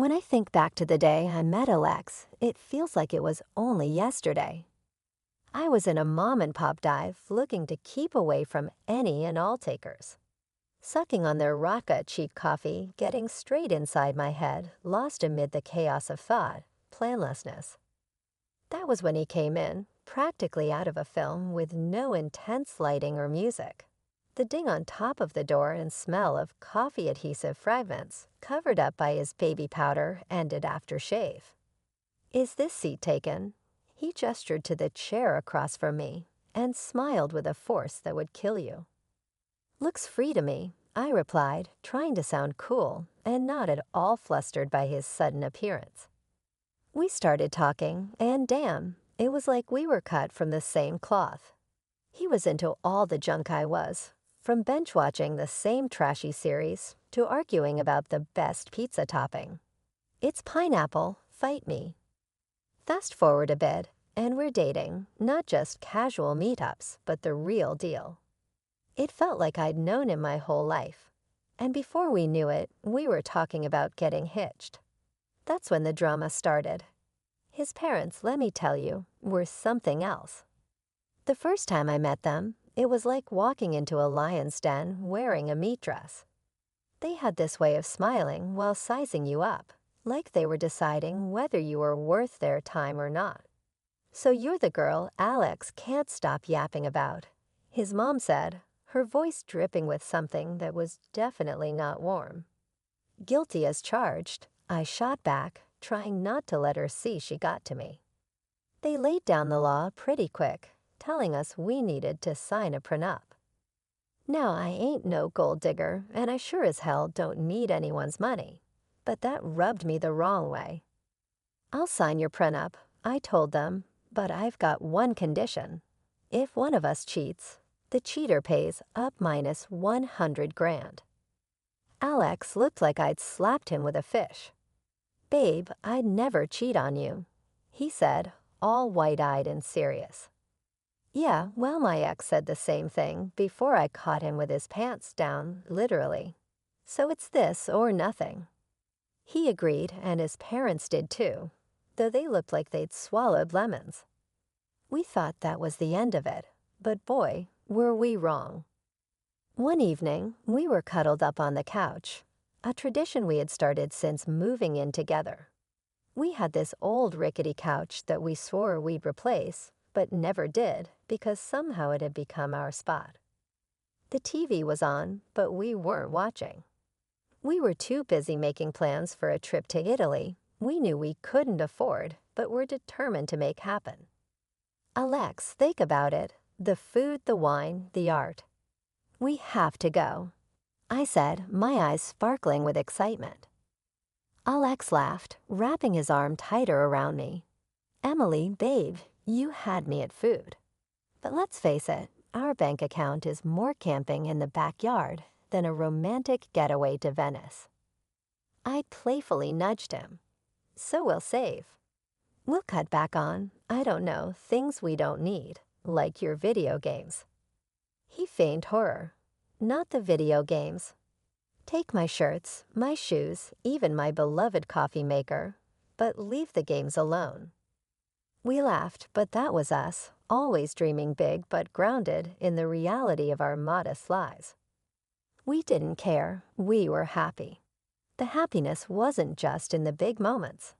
When I think back to the day I met Alex, it feels like it was only yesterday. I was in a mom-and-pop dive looking to keep away from any and all takers. Sucking on their Rocca cheap coffee, getting straight inside my head, lost amid the chaos of thought, planlessness. That was when he came in, practically out of a film with no intense lighting or music. The ding on top of the door and smell of coffee adhesive fragments, covered up by his baby powder, ended after shave. "Is this seat taken?" He gestured to the chair across from me and smiled with a force that would kill you. "Looks free to me," I replied, trying to sound cool and not at all flustered by his sudden appearance. We started talking, and damn, it was like we were cut from the same cloth. He was into all the junk I was, from bench-watching the same trashy series to arguing about the best pizza topping. It's pineapple, fight me. Fast forward a bit, and we're dating, not just casual meetups, but the real deal. It felt like I'd known him my whole life, and before we knew it, we were talking about getting hitched. That's when the drama started. His parents, let me tell you, were something else. The first time I met them, it was like walking into a lion's den wearing a meat dress. They had this way of smiling while sizing you up, like they were deciding whether you were worth their time or not. "So you're the girl Alex can't stop yapping about," his mom said, her voice dripping with something that was definitely not warm. Guilty as charged, I shot back, trying not to let her see she got to me. They laid down the law pretty quick, telling us we needed to sign a prenup. Now, I ain't no gold digger, and I sure as hell don't need anyone's money, but that rubbed me the wrong way. "I'll sign your prenup," I told them, "but I've got one condition. If one of us cheats, the cheater pays up minus 100 grand. Alex looked like I'd slapped him with a fish. "Babe, I'd never cheat on you," he said, all wide-eyed and serious. Yeah, well, my ex said the same thing before I caught him with his pants down, literally. So it's this or nothing. He agreed, and his parents did too, though they looked like they'd swallowed lemons. We thought that was the end of it, but boy, were we wrong. One evening, we were cuddled up on the couch, a tradition we had started since moving in together. We had this old rickety couch that we swore we'd replace, but never did because somehow it had become our spot. The TV was on, but we weren't watching. We were too busy making plans for a trip to Italy we knew we couldn't afford, but were determined to make happen. "Alex, think about it. The food, the wine, the art. We have to go," I said, my eyes sparkling with excitement. Alex laughed, wrapping his arm tighter around me. "Emily, babe, you had me at food. But let's face it, our bank account is more camping in the backyard than a romantic getaway to Venice." I playfully nudged him. "So we'll save. We'll cut back on, I don't know, things we don't need, like your video games." He feigned horror. "Not the video games. Take my shirts, my shoes, even my beloved coffee maker, but leave the games alone." We laughed, but that was us, always dreaming big but grounded in the reality of our modest lives. We didn't care, we were happy. The happiness wasn't just in the big moments.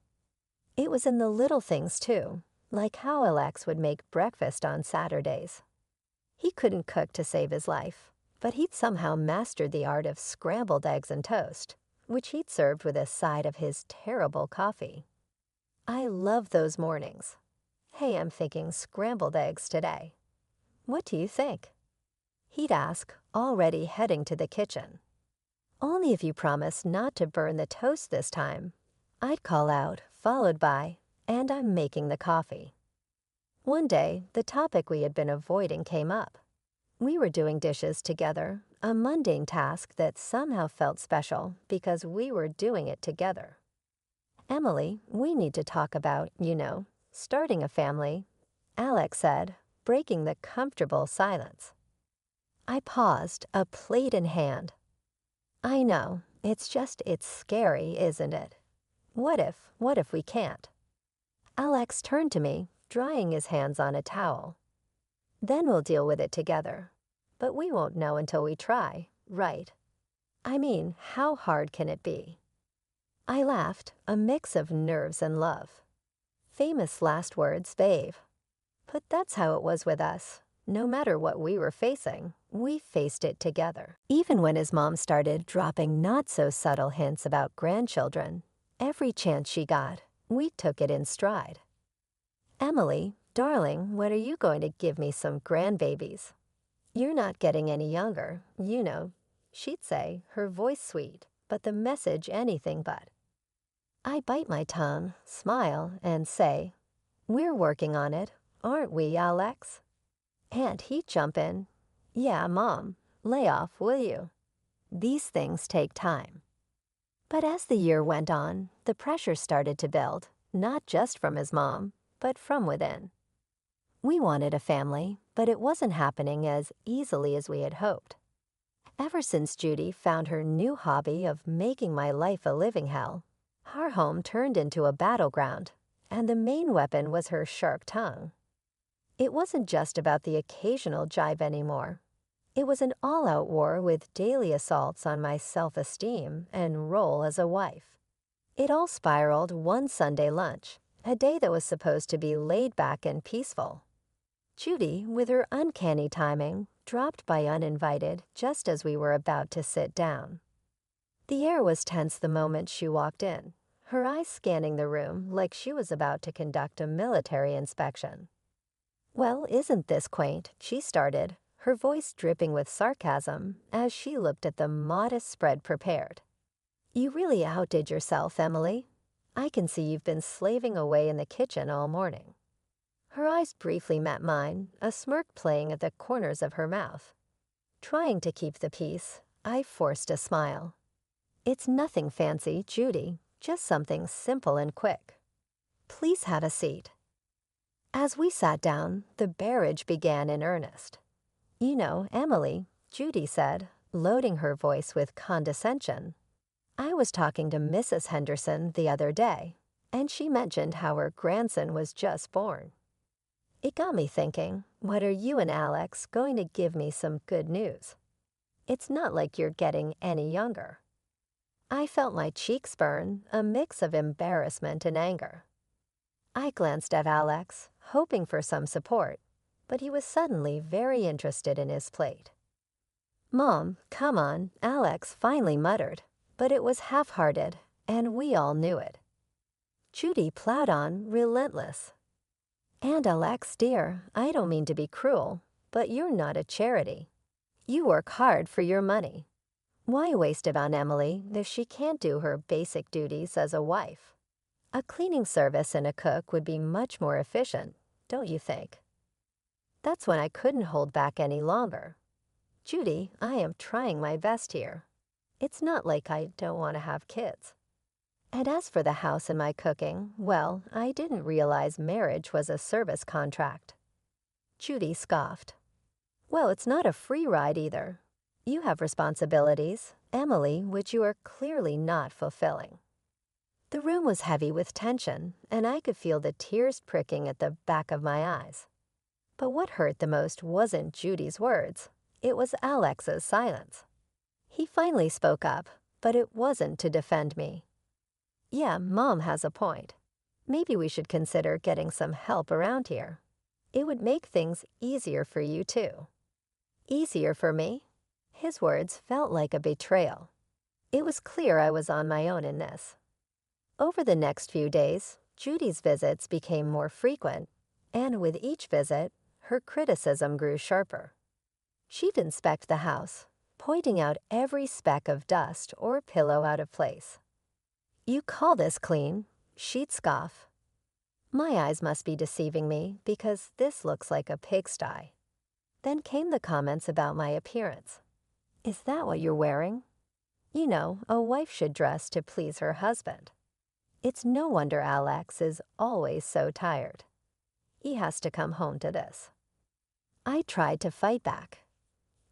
It was in the little things too, like how Alex would make breakfast on Saturdays. He couldn't cook to save his life, but he'd somehow mastered the art of scrambled eggs and toast, which he'd served with a side of his terrible coffee. I love those mornings. "Hey, I'm thinking scrambled eggs today. What do you think?" He'd ask, already heading to the kitchen. "Only if you promise not to burn the toast this time," I'd call out, followed by, "And I'm making the coffee." One day, the topic we had been avoiding came up. We were doing dishes together, a mundane task that somehow felt special because we were doing it together. "Emily, we need to talk about, starting a family," Alex said, breaking the comfortable silence. I paused, a plate in hand. "I know, it's scary, isn't it? What if we can't? Alex turned to me, drying his hands on a towel. Then we'll deal with it together. But we won't know until we try, right? I mean, how hard can it be? I laughed, a mix of nerves and love. Famous last words, babe. But that's how it was with us. No matter what we were facing, we faced it together. Even when his mom started dropping not-so-subtle hints about grandchildren, every chance she got, we took it in stride. Emily, darling, when are you going to give me some grandbabies? You're not getting any younger, you know, she'd say, her voice sweet, but the message anything but. I bite my tongue, smile, and say, we're working on it, aren't we, Alex? And he'd jump in, yeah, Mom, lay off, will you? These things take time. But as the year went on, the pressure started to build, not just from his mom, but from within. We wanted a family, but it wasn't happening as easily as we had hoped. Ever since Judy found her new hobby of making my life a living hell, our home turned into a battleground, and the main weapon was her sharp tongue. It wasn't just about the occasional jibe anymore. It was an all-out war with daily assaults on my self-esteem and role as a wife. It all spiraled one Sunday lunch, a day that was supposed to be laid back and peaceful. Judy, with her uncanny timing, dropped by uninvited just as we were about to sit down. The air was tense the moment she walked in, her eyes scanning the room like she was about to conduct a military inspection. Well, isn't this quaint? She started, her voice dripping with sarcasm as she looked at the modest spread prepared. You really outdid yourself, Emily. I can see you've been slaving away in the kitchen all morning. Her eyes briefly met mine, a smirk playing at the corners of her mouth. Trying to keep the peace, I forced a smile. It's nothing fancy, Judy, just something simple and quick. Please have a seat. As we sat down, the barrage began in earnest. You know, Emily, Judy said, loading her voice with condescension. I was talking to Mrs. Henderson the other day, and she mentioned how her grandson was just born. It got me thinking, what are you and Alex going to give me some good news? It's not like you're getting any younger. I felt my cheeks burn, a mix of embarrassment and anger. I glanced at Alex, hoping for some support, but he was suddenly very interested in his plate. Mom, come on, Alex finally muttered, but it was half-hearted, and we all knew it. Judy plowed on, relentless. And Alex, dear, I don't mean to be cruel, but you're not a charity. You work hard for your money. Why waste it on Emily if she can't do her basic duties as a wife? A cleaning service and a cook would be much more efficient, don't you think? That's when I couldn't hold back any longer. Judy, I am trying my best here. It's not like I don't want to have kids. And as for the house and my cooking, well, I didn't realize marriage was a service contract. Judy scoffed. Well, it's not a free ride either. You have responsibilities, Emily, which you are clearly not fulfilling. The room was heavy with tension, and I could feel the tears pricking at the back of my eyes. But what hurt the most wasn't Judy's words. It was Alex's silence. He finally spoke up, but it wasn't to defend me. Yeah, Mom has a point. Maybe we should consider getting some help around here. It would make things easier for you, too. Easier for me? His words felt like a betrayal. It was clear I was on my own in this. Over the next few days, Judy's visits became more frequent, and with each visit, her criticism grew sharper. She'd inspect the house, pointing out every speck of dust or pillow out of place. You call this clean? She'd scoff. My eyes must be deceiving me because this looks like a pigsty. Then came the comments about my appearance. Is that what you're wearing? You know, a wife should dress to please her husband. It's no wonder Alex is always so tired. He has to come home to this. I tried to fight back.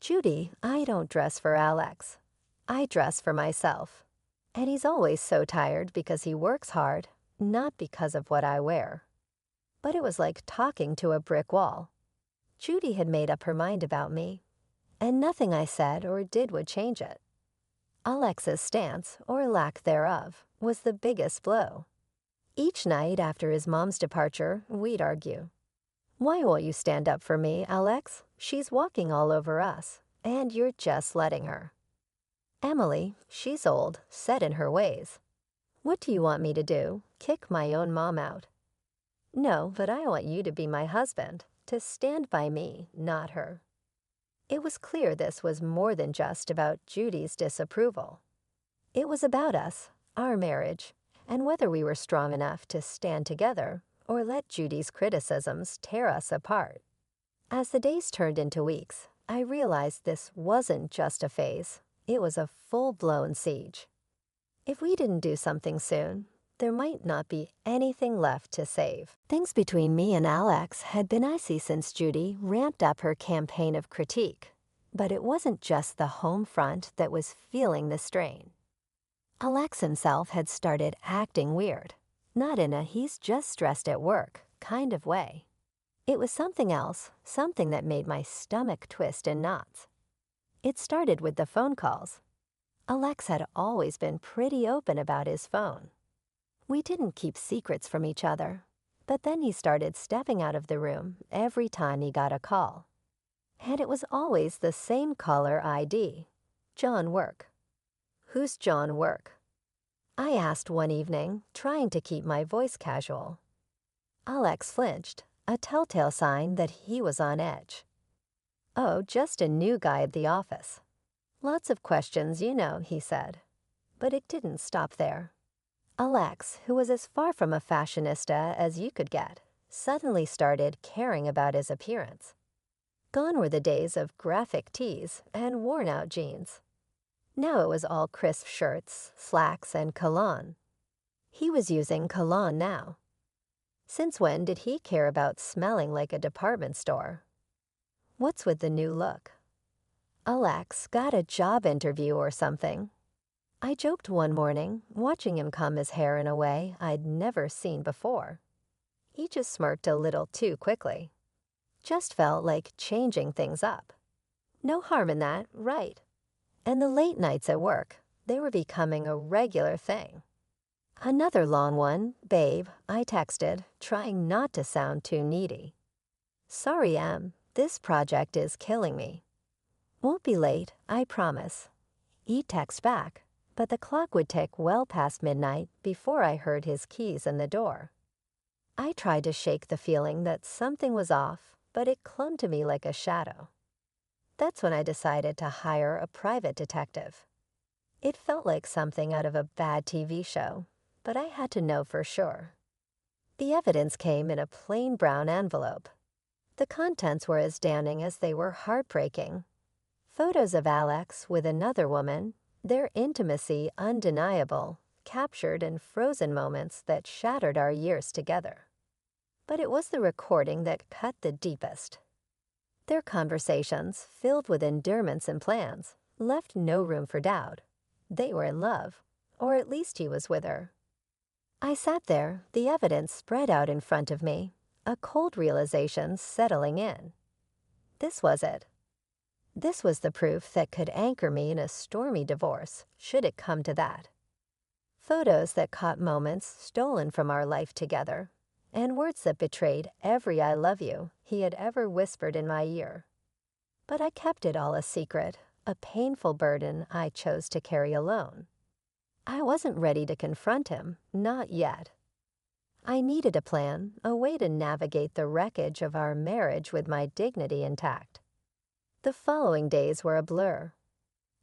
Judy, I don't dress for Alex. I dress for myself. And he's always so tired because he works hard, not because of what I wear. But it was like talking to a brick wall. Judy had made up her mind about me, and nothing I said or did would change it. Alex's stance, or lack thereof, was the biggest blow. Each night after his mom's departure, we'd argue. "Why won't you stand up for me, Alex? She's walking all over us, and you're just letting her." "Emily, she's old, set in her ways." "What do you want me to do? Kick my own mom out?" "No, but I want you to be my husband, to stand by me, not her." It was clear this was more than just about Judy's disapproval. It was about us, our marriage, and whether we were strong enough to stand together or let Judy's criticisms tear us apart. As the days turned into weeks, I realized this wasn't just a phase. It was a full-blown siege. If we didn't do something soon, there might not be anything left to save. Things between me and Alex had been icy since Judy ramped up her campaign of critique. But it wasn't just the home front that was feeling the strain. Alex himself had started acting weird, not in a "he's just stressed at work" kind of way. It was something else, something that made my stomach twist in knots. It started with the phone calls. Alex had always been pretty open about his phone. We didn't keep secrets from each other, but then he started stepping out of the room every time he got a call. And it was always the same caller ID, John Work. "Who's John Work?" I asked one evening, trying to keep my voice casual. Alex flinched, a telltale sign that he was on edge. "Oh, just a new guy at the office." "Lots of questions, you know," he said. But it didn't stop there. Alex, who was as far from a fashionista as you could get, suddenly started caring about his appearance. Gone were the days of graphic tees and worn-out jeans. Now it was all crisp shirts, slacks, and cologne. He was using cologne now. Since when did he care about smelling like a department store? What's with the new look? Alex got a job interview or something. I joked one morning, watching him comb his hair in a way I'd never seen before. He just smirked a little too quickly. Just felt like changing things up. No harm in that, right? And the late nights at work, they were becoming a regular thing. Another long one, "Babe," I texted, trying not to sound too needy. "Sorry, Em, this project is killing me." "Won't be late, I promise." He'd text back, but the clock would tick well past midnight before I heard his keys in the door. I tried to shake the feeling that something was off, but it clung to me like a shadow. That's when I decided to hire a private detective. It felt like something out of a bad TV show, but I had to know for sure. The evidence came in a plain brown envelope. The contents were as damning as they were heartbreaking. Photos of Alex with another woman, their intimacy undeniable, captured in frozen moments that shattered our years together. But it was the recording that cut the deepest. Their conversations, filled with endearments and plans, left no room for doubt. They were in love, or at least he was with her. I sat there, the evidence spread out in front of me, a cold realization settling in. This was it. This was the proof that could anchor me in a stormy divorce, should it come to that. Photos that caught moments stolen from our life together, and words that betrayed every "I love you" he had ever whispered in my ear. But I kept it all a secret, a painful burden I chose to carry alone. I wasn't ready to confront him, not yet. I needed a plan, a way to navigate the wreckage of our marriage with my dignity intact. The following days were a blur.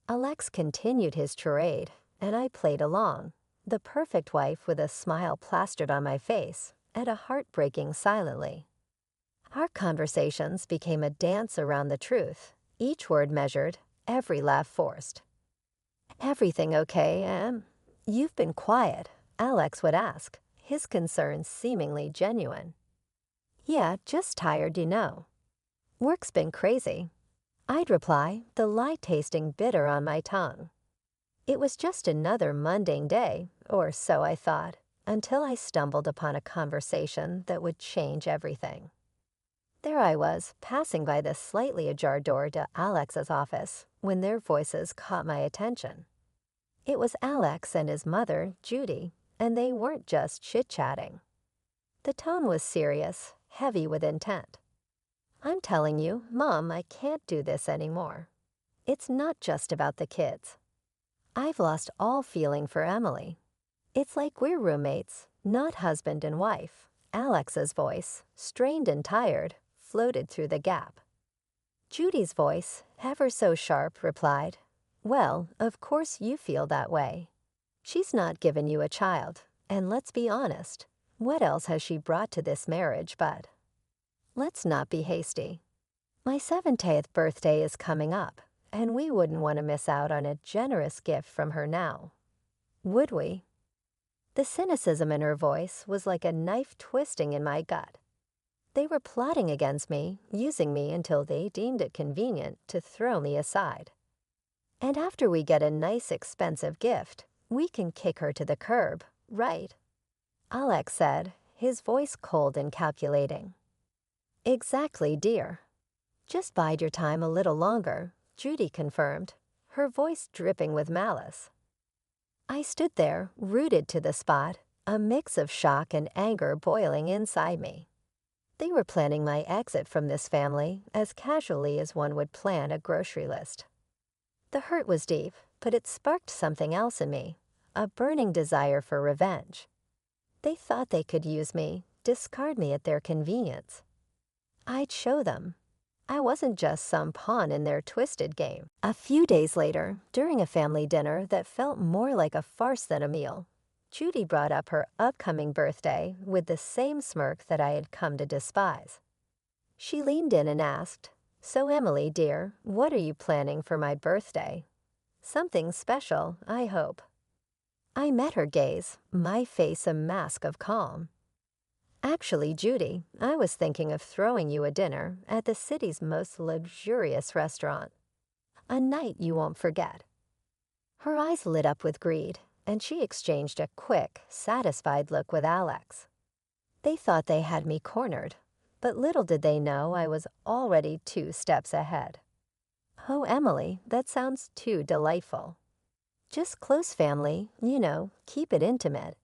Alex continued his charade, and I played along, the perfect wife with a smile plastered on my face and a heart breaking silently. Our conversations became a dance around the truth, each word measured, every laugh forced. "Everything okay, Em?" "You've been quiet," Alex would ask, his concerns seemingly genuine. "Yeah, just tired, you know." "Work's been crazy." I'd reply, the lie tasting bitter on my tongue. It was just another mundane day, or so I thought, until I stumbled upon a conversation that would change everything. There I was, passing by the slightly ajar door to Alex's office, when their voices caught my attention. It was Alex and his mother, Judy, and they weren't just chit-chatting. The tone was serious, heavy with intent. "I'm telling you, Mom, I can't do this anymore. It's not just about the kids. I've lost all feeling for Emily. It's like we're roommates, not husband and wife." Alex's voice, strained and tired, floated through the gap. Judy's voice, ever so sharp, replied, "Well, of course you feel that way. She's not given you a child, and let's be honest, what else has she brought to this marriage but? Let's not be hasty. My 70th birthday is coming up, and we wouldn't want to miss out on a generous gift from her now. Would we?" The cynicism in her voice was like a knife twisting in my gut. They were plotting against me, using me until they deemed it convenient to throw me aside. "And after we get a nice expensive gift, we can kick her to the curb, right?" Alex said, his voice cold and calculating. "Exactly, dear." "Just bide your time a little longer," Judy confirmed, her voice dripping with malice. I stood there, rooted to the spot, a mix of shock and anger boiling inside me. They were planning my exit from this family as casually as one would plan a grocery list. The hurt was deep, but it sparked something else in me, a burning desire for revenge. They thought they could use me, discard me at their convenience. I'd show them. I wasn't just some pawn in their twisted game. A few days later, during a family dinner that felt more like a farce than a meal, Judy brought up her upcoming birthday with the same smirk that I had come to despise. She leaned in and asked, "So Emily, dear, what are you planning for my birthday? Something special, I hope." I met her gaze, my face a mask of calm. "Actually, Judy, I was thinking of throwing you a dinner at the city's most luxurious restaurant. A night you won't forget." Her eyes lit up with greed, and she exchanged a quick, satisfied look with Alex. They thought they had me cornered, but little did they know I was already 2 steps ahead. "Oh, Emily, that sounds too delightful." "Just close family, keep it intimate,"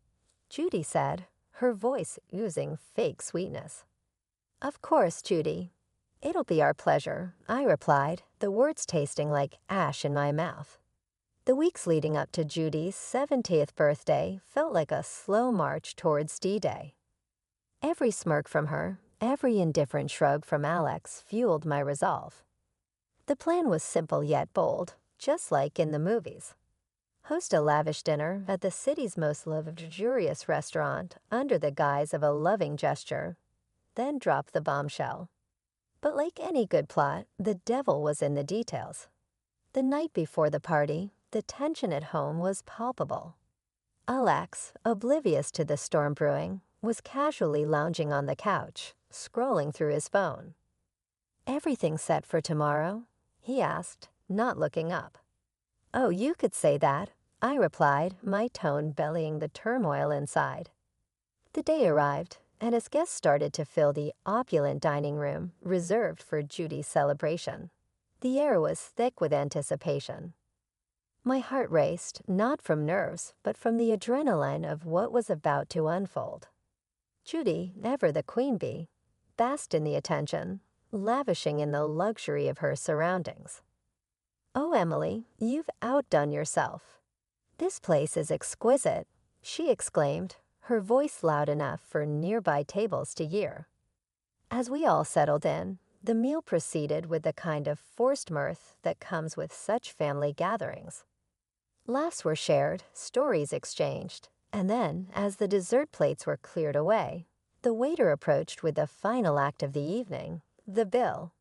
Judy said, her voice oozing fake sweetness. "Of course, Judy. It'll be our pleasure," I replied, the words tasting like ash in my mouth. The weeks leading up to Judy's 70th birthday felt like a slow march towards D-Day. Every smirk from her, every indifferent shrug from Alex fueled my resolve. The plan was simple yet bold, just like in the movies. Host a lavish dinner at the city's most luxurious restaurant under the guise of a loving gesture, then drop the bombshell. But like any good plot, the devil was in the details. The night before the party, the tension at home was palpable. Alex, oblivious to the storm brewing, was casually lounging on the couch, scrolling through his phone. "Everything set for tomorrow?" he asked, not looking up. "Oh, you could say that," I replied, my tone bellying the turmoil inside. The day arrived, and as guests started to fill the opulent dining room reserved for Judy's celebration, the air was thick with anticipation. My heart raced, not from nerves, but from the adrenaline of what was about to unfold. Judy, ever the queen bee, basked in the attention, lavishing in the luxury of her surroundings. "Oh, Emily, you've outdone yourself. This place is exquisite," she exclaimed, her voice loud enough for nearby tables to hear. As we all settled in, the meal proceeded with the kind of forced mirth that comes with such family gatherings. Laughs were shared, stories exchanged, and then, as the dessert plates were cleared away, the waiter approached with the final act of the evening, the bill.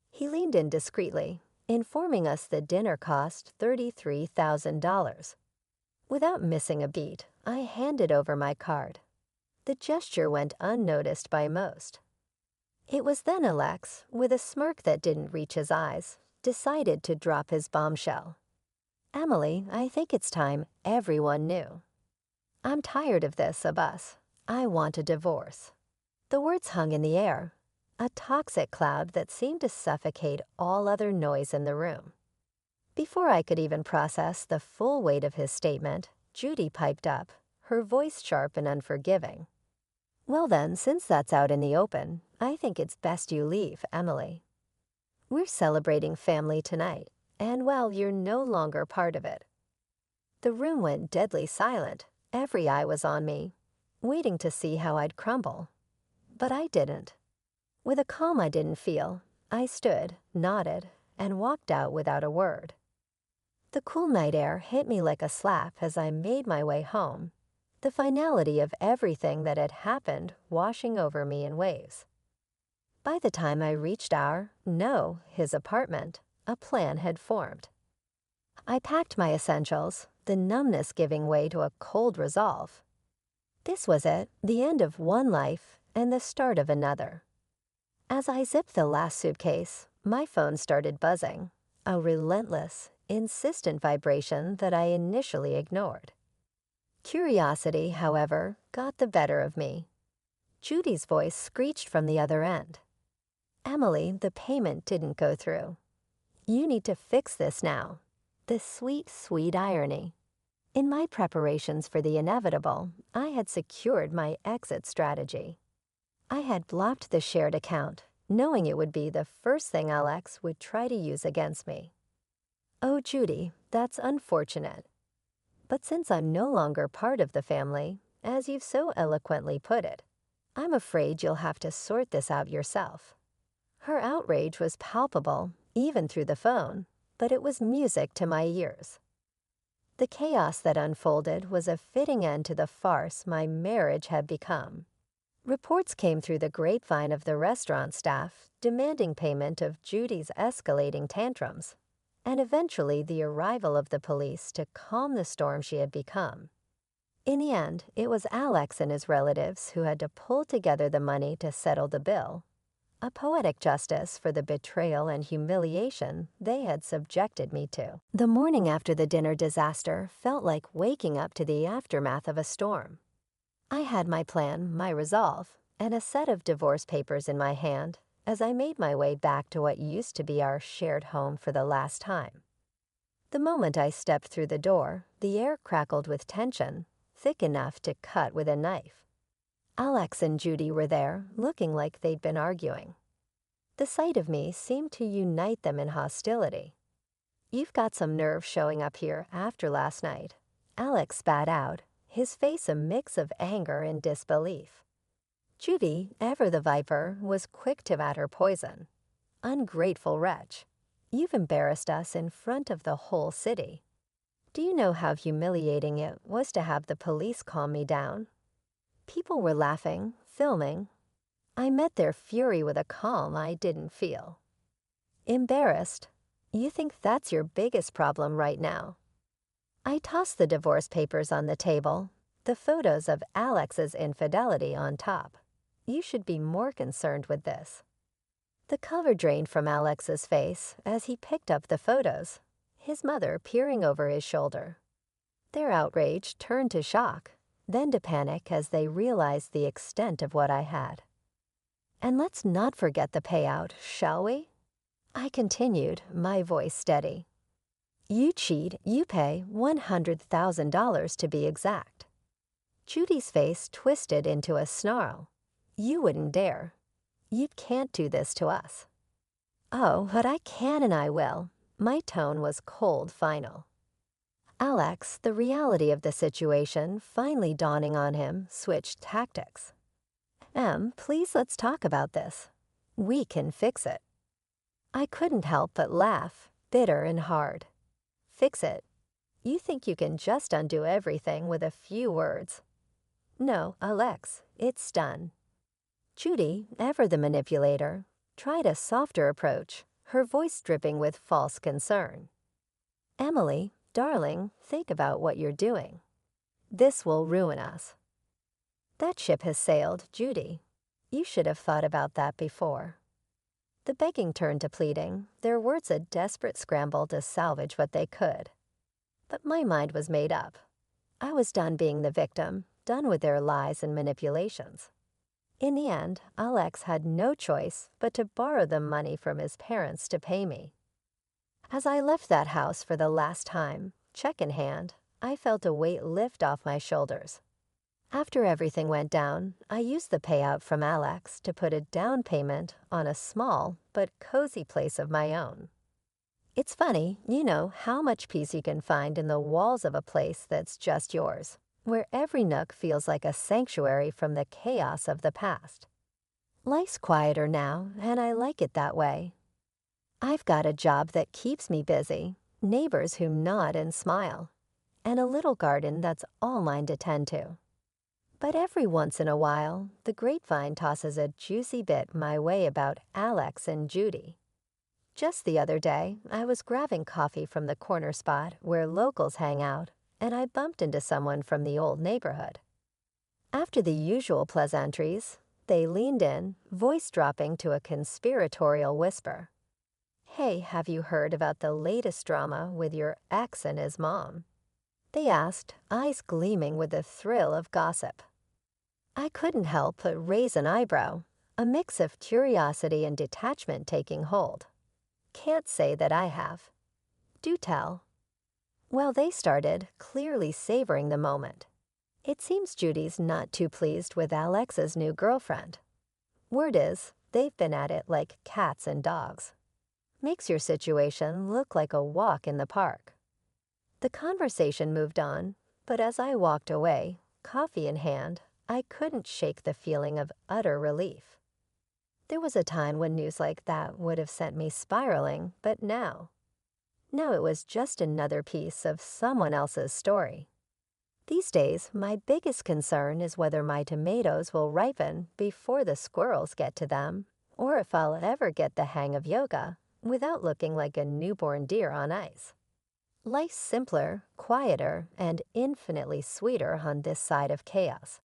He leaned in discreetly, informing us the dinner cost $33,000. Without missing a beat, I handed over my card. The gesture went unnoticed by most. It was then Alex, with a smirk that didn't reach his eyes, decided to drop his bombshell. Emily, I think it's time everyone knew. I'm tired of this of us. I want a divorce. The words hung in the air, a toxic cloud that seemed to suffocate all other noise in the room. Before I could even process the full weight of his statement, Judy piped up, her voice sharp and unforgiving. Well then, since that's out in the open, I think it's best you leave, Emily. We're celebrating family tonight, and well, you're no longer part of it. The room went deadly silent. Every eye was on me, waiting to see how I'd crumble. But I didn't. With a calm I didn't feel, I stood, nodded, and walked out without a word. The cool night air hit me like a slap as I made my way home, the finality of everything that had happened washing over me in waves. By the time I reached his apartment, a plan had formed. I packed my essentials, the numbness giving way to a cold resolve. This was it, the end of one life and the start of another. As I zipped the last suitcase, my phone started buzzing, a relentless, insistent vibration that I initially ignored. Curiosity, however, got the better of me. Judy's voice screeched from the other end. Emily, the payment didn't go through. You need to fix this now. The sweet, sweet irony. In my preparations for the inevitable, I had secured my exit strategy. I had blocked the shared account, knowing it would be the first thing Alex would try to use against me. Oh, Judy, that's unfortunate. But since I'm no longer part of the family, as you've so eloquently put it, I'm afraid you'll have to sort this out yourself. Her outrage was palpable, even through the phone, but it was music to my ears. The chaos that unfolded was a fitting end to the farce my marriage had become. Reports came through the grapevine of the restaurant staff demanding payment of Judy's escalating tantrums, and eventually the arrival of the police to calm the storm she had become. In the end, it was Alex and his relatives who had to pull together the money to settle the bill, a poetic justice for the betrayal and humiliation they had subjected me to. The morning after the dinner disaster felt like waking up to the aftermath of a storm. I had my plan, my resolve, and a set of divorce papers in my hand as I made my way back to what used to be our shared home for the last time. The moment I stepped through the door, the air crackled with tension, thick enough to cut with a knife. Alex and Judy were there, looking like they'd been arguing. The sight of me seemed to unite them in hostility. You've got some nerve showing up here after last night, Alex spat out, his face a mix of anger and disbelief. Judy, ever the viper, was quick to add her poison. Ungrateful wretch. You've embarrassed us in front of the whole city. Do you know how humiliating it was to have the police calm me down? People were laughing, filming. I met their fury with a calm I didn't feel. Embarrassed? You think that's your biggest problem right now? I tossed the divorce papers on the table, the photos of Alex's infidelity on top. You should be more concerned with this. The color drained from Alex's face as he picked up the photos, his mother peering over his shoulder. Their outrage turned to shock, then to panic as they realized the extent of what I had. And let's not forget the payout, shall we? I continued, my voice steady. You cheat, you pay $100,000 to be exact. Judy's face twisted into a snarl. You wouldn't dare. You can't do this to us. Oh, but I can and I will. My tone was cold final. Alex, the reality of the situation finally dawning on him, switched tactics. Please let's talk about this. We can fix it. I couldn't help but laugh, bitter and hard. Fix it? You think you can just undo everything with a few words. No, Alex, it's done. Judy, ever the manipulator, tried a softer approach, her voice dripping with false concern. Emily, darling, think about what you're doing. This will ruin us. That ship has sailed, Judy. You should have thought about that before. The begging turned to pleading, their words a desperate scramble to salvage what they could. But my mind was made up. I was done being the victim, done with their lies and manipulations. In the end, Alex had no choice but to borrow the money from his parents to pay me. As I left that house for the last time, check in hand, I felt a weight lift off my shoulders. After everything went down, I used the payout from Alex to put a down payment on a small but cozy place of my own. It's funny, how much peace you can find in the walls of a place that's just yours, where every nook feels like a sanctuary from the chaos of the past. Life's quieter now, and I like it that way. I've got a job that keeps me busy, neighbors who nod and smile, and a little garden that's all mine to tend to. But every once in a while, the grapevine tosses a juicy bit my way about Alex and Judy. Just the other day, I was grabbing coffee from the corner spot where locals hang out, and I bumped into someone from the old neighborhood. After the usual pleasantries, they leaned in, voice dropping to a conspiratorial whisper. "Hey, have you heard about the latest drama with your ex and his mom?" They asked, eyes gleaming with the thrill of gossip. I couldn't help but raise an eyebrow, a mix of curiosity and detachment taking hold. Can't say that I have. Do tell. Well, they started, clearly savoring the moment. It seems Judy's not too pleased with Alex's new girlfriend. Word is, they've been at it like cats and dogs. Makes your situation look like a walk in the park. The conversation moved on, but as I walked away, coffee in hand, I couldn't shake the feeling of utter relief. There was a time when news like that would have sent me spiraling, but now it was just another piece of someone else's story. These days, my biggest concern is whether my tomatoes will ripen before the squirrels get to them, or if I'll ever get the hang of yoga without looking like a newborn deer on ice. Life's simpler, quieter, and infinitely sweeter on this side of chaos.